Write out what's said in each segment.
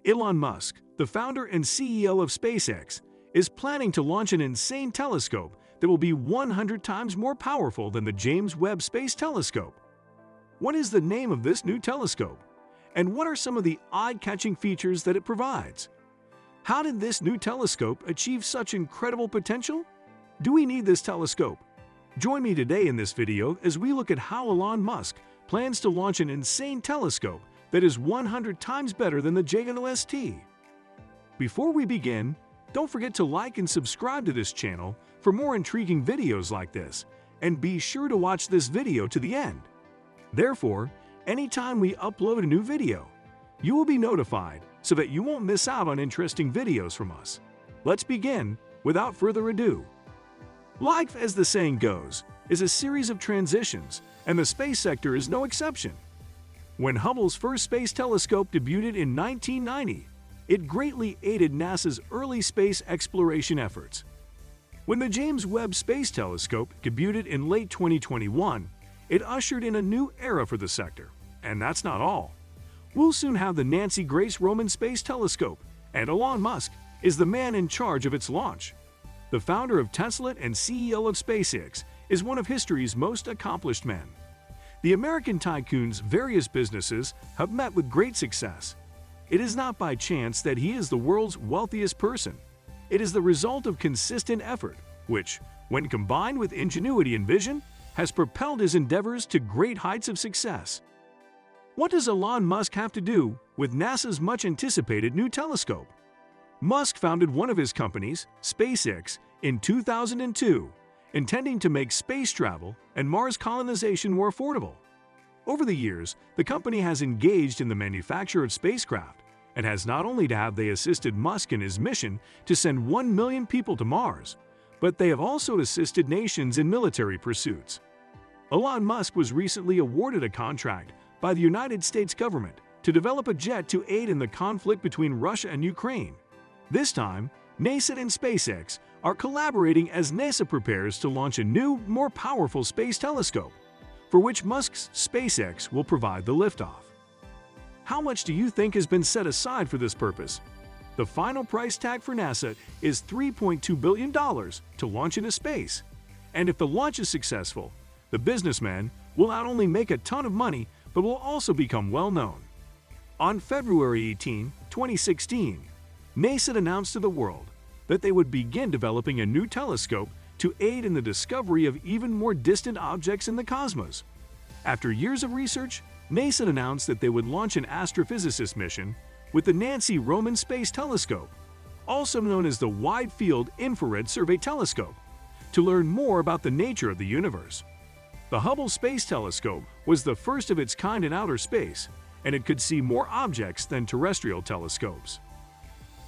Elon Musk, the founder and CEO of SpaceX, is planning to launch an insane telescope that will be 100 times more powerful than the James Webb Space Telescope. What is the name of this new telescope? And what are some of the eye-catching features that it provides? How did this new telescope achieve such incredible potential? Do we need this telescope? Join me today in this video as we look at how Elon Musk plans to launch an insane telescope that is 100 times better than the JWST. Before we begin, don't forget to like and subscribe to this channel for more intriguing videos like this, and be sure to watch this video to the end. Therefore, anytime we upload a new video, you will be notified so that you won't miss out on interesting videos from us. Let's begin without further ado. Life, as the saying goes, is a series of transitions, and the space sector is no exception. When Hubble's first space telescope debuted in 1990, it greatly aided NASA's early space exploration efforts. When the James Webb Space Telescope debuted in late 2021, it ushered in a new era for the sector. And that's not all. We'll soon have the Nancy Grace Roman Space Telescope, and Elon Musk is the man in charge of its launch. The founder of Tesla and CEO of SpaceX is one of history's most accomplished men. The American tycoon's various businesses have met with great success. It is not by chance that he is the world's wealthiest person. It is the result of consistent effort, which, when combined with ingenuity and vision, has propelled his endeavors to great heights of success. What does Elon Musk have to do with NASA's much-anticipated new telescope? Musk founded one of his companies, SpaceX, in 2002, intending to make space travel and Mars colonization more affordable. Over the years, the company has engaged in the manufacture of spacecraft and has not only assisted Musk in his mission to send 1 million people to Mars, but they have also assisted nations in military pursuits. Elon Musk was recently awarded a contract by the United States government to develop a jet to aid in the conflict between Russia and Ukraine. This time, NASA and SpaceX are collaborating as NASA prepares to launch a new, more powerful space telescope, for which Musk's SpaceX will provide the liftoff. How much do you think has been set aside for this purpose? The final price tag for NASA is $3.2 billion to launch into space. And if the launch is successful, the businessman will not only make a ton of money, but will also become well known. On February 18, 2016, NASA announced to the world that they would begin developing a new telescope to aid in the discovery of even more distant objects in the cosmos. After years of research, NASA announced that they would launch an astrophysicist mission with the Nancy Roman Space Telescope, also known as the Wide Field Infrared Survey Telescope, to learn more about the nature of the universe. The Hubble Space Telescope was the first of its kind in outer space, and it could see more objects than terrestrial telescopes.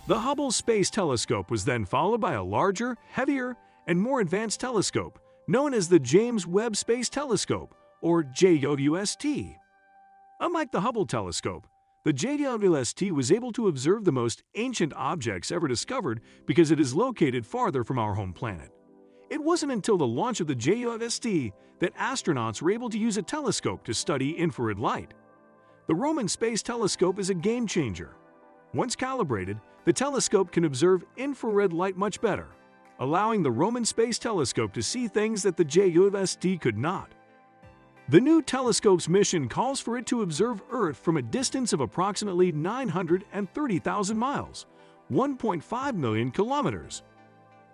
The Hubble Space Telescope was then followed by a larger, heavier, and more advanced telescope known as the James Webb Space Telescope, or JWST. Unlike the Hubble telescope, the JWST was able to observe the most ancient objects ever discovered because it is located farther from our home planet. It wasn't until the launch of the JWST that astronauts were able to use a telescope to study infrared light. The Roman Space Telescope is a game-changer. Once calibrated, the telescope can observe infrared light much better, allowing the Roman Space Telescope to see things that the JWST could not. The new telescope's mission calls for it to observe Earth from a distance of approximately 930,000 miles, 1.5 million kilometers.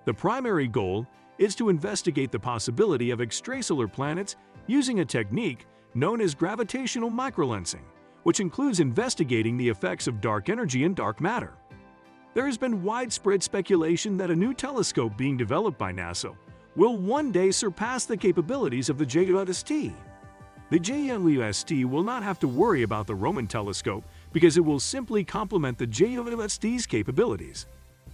The primary goal is to investigate the possibility of extrasolar planets using a technique known as gravitational microlensing, which includes investigating the effects of dark energy and dark matter. There has been widespread speculation that a new telescope being developed by NASA will one day surpass the capabilities of the JWST. The JWST will not have to worry about the Roman telescope because it will simply complement the JWST's capabilities.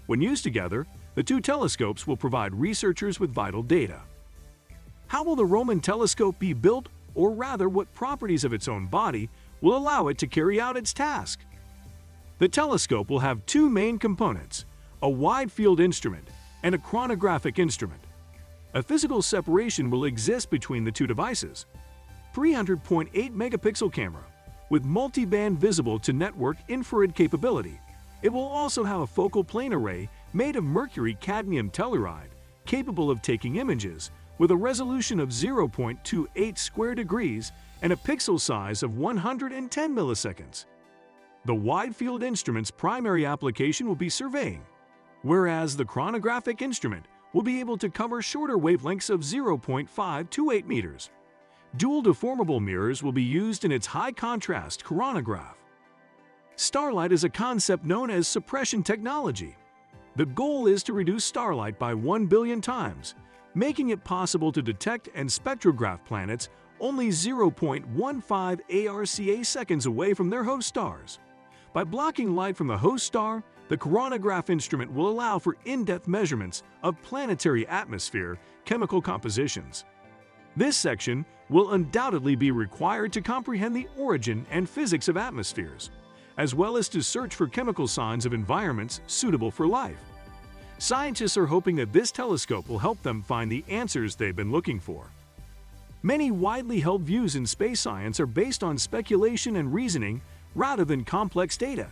When used together, the two telescopes will provide researchers with vital data. How will the Roman telescope be built, or rather what properties of its own body will allow it to carry out its task? The telescope will have two main components, a wide-field instrument and a chronographic instrument. A physical separation will exist between the two devices. 300.8 megapixel camera with multi-band visible to network infrared capability It will also have a focal plane array made of mercury-cadmium telluride, capable of taking images with a resolution of 0.28 square degrees and a pixel size of 110 milliseconds. The wide-field instrument's primary application will be surveying, whereas the chronographic instrument will be able to cover shorter wavelengths of 0.528 meters. Dual deformable mirrors will be used in its high-contrast coronagraph. Starlight is a concept known as suppression technology. The goal is to reduce starlight by 1 billion times, making it possible to detect and spectrograph planets only 0.15 ARCA seconds away from their host stars. By blocking light from the host star, the coronagraph instrument will allow for in-depth measurements of planetary atmosphere chemical compositions. This section will undoubtedly be required to comprehend the origin and physics of atmospheres, as well as to search for chemical signs of environments suitable for life. Scientists are hoping that this telescope will help them find the answers they've been looking for. Many widely held views in space science are based on speculation and reasoning rather than complex data,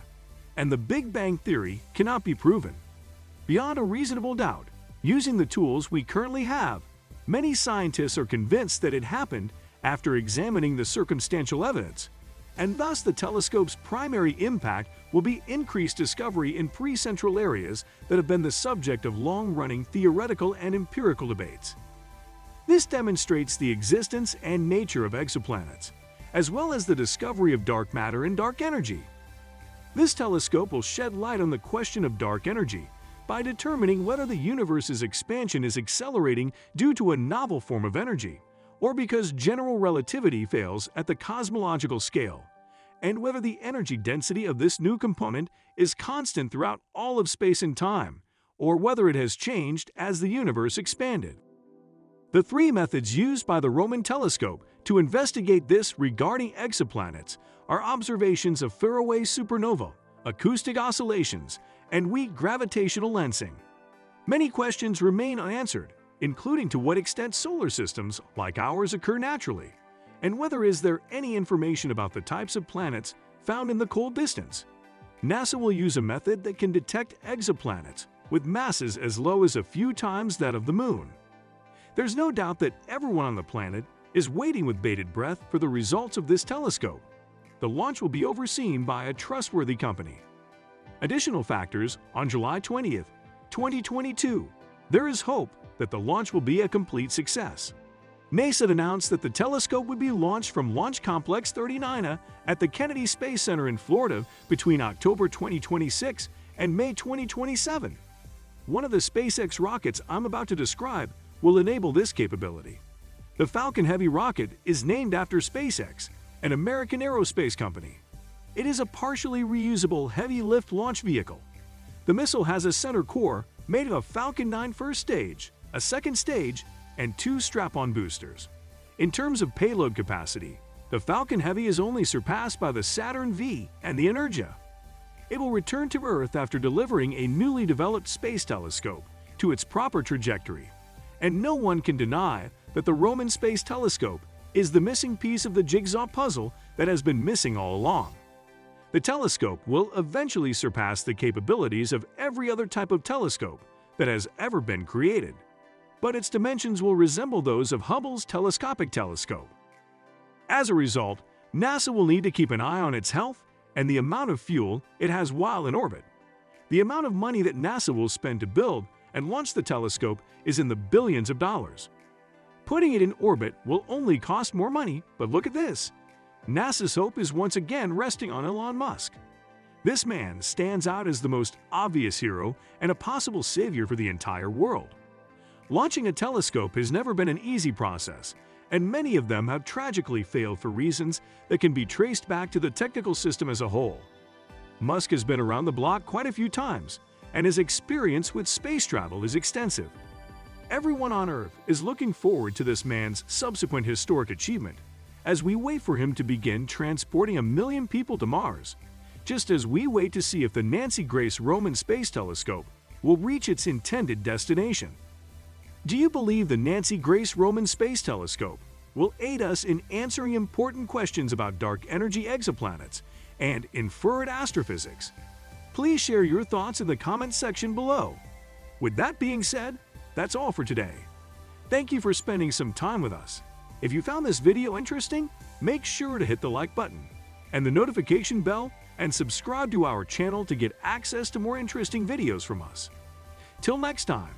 and the Big Bang Theory cannot be proven. Beyond a reasonable doubt, using the tools we currently have, many scientists are convinced that it happened after examining the circumstantial evidence, and thus the telescope's primary impact will be increased discovery in pre-central areas that have been the subject of long-running theoretical and empirical debates. This demonstrates the existence and nature of exoplanets, as well as the discovery of dark matter and dark energy. This telescope will shed light on the question of dark energy by determining whether the universe's expansion is accelerating due to a novel form of energy, or because general relativity fails at the cosmological scale, and whether the energy density of this new component is constant throughout all of space and time, or whether it has changed as the universe expanded. The three methods used by the Roman telescope to investigate this regarding exoplanets are observations of faraway supernova, acoustic oscillations, and weak gravitational lensing. Many questions remain unanswered, including to what extent solar systems like ours occur naturally, and whether is there any information about the types of planets found in the cold distance. NASA will use a method that can detect exoplanets with masses as low as a few times that of the Moon. There's no doubt that everyone on the planet is waiting with bated breath for the results of this telescope. The launch will be overseen by a trustworthy company. Additional factors: on July 20th, 2022, there is hope that the launch will be a complete success. NASA announced that the telescope would be launched from Launch Complex 39A at the Kennedy Space Center in Florida between October 2026 and May 2027. One of the SpaceX rockets I'm about to describe will enable this capability. The Falcon Heavy rocket is named after SpaceX, an American aerospace company. It is a partially reusable heavy-lift launch vehicle. The missile has a center core made of a Falcon 9 first stage, a second stage, and 2 strap-on boosters. In terms of payload capacity, the Falcon Heavy is only surpassed by the Saturn V and the Energia. It will return to Earth after delivering a newly developed space telescope to its proper trajectory, and no one can deny that the Roman Space Telescope is the missing piece of the jigsaw puzzle that has been missing all along. The telescope will eventually surpass the capabilities of every other type of telescope that has ever been created, but its dimensions will resemble those of Hubble's telescopic telescope. As a result, NASA will need to keep an eye on its health and the amount of fuel it has while in orbit. The amount of money that NASA will spend to build and launch the telescope is in the billions of dollars. Putting it in orbit will only cost more money, but look at this. NASA's hope is once again resting on Elon Musk. This man stands out as the most obvious hero and a possible savior for the entire world. Launching a telescope has never been an easy process, and many of them have tragically failed for reasons that can be traced back to the technical system as a whole. Musk has been around the block quite a few times, and his experience with space travel is extensive. Everyone on Earth is looking forward to this man's subsequent historic achievement as we wait for him to begin transporting 1 million people to Mars, just as we wait to see if the Nancy Grace Roman Space Telescope will reach its intended destination. Do you believe the Nancy Grace Roman Space Telescope will aid us in answering important questions about dark energy exoplanets and inferred astrophysics? Please share your thoughts in the comments section below. With that being said, that's all for today. Thank you for spending some time with us. If you found this video interesting, make sure to hit the like button and the notification bell and subscribe to our channel to get access to more interesting videos from us. Till next time.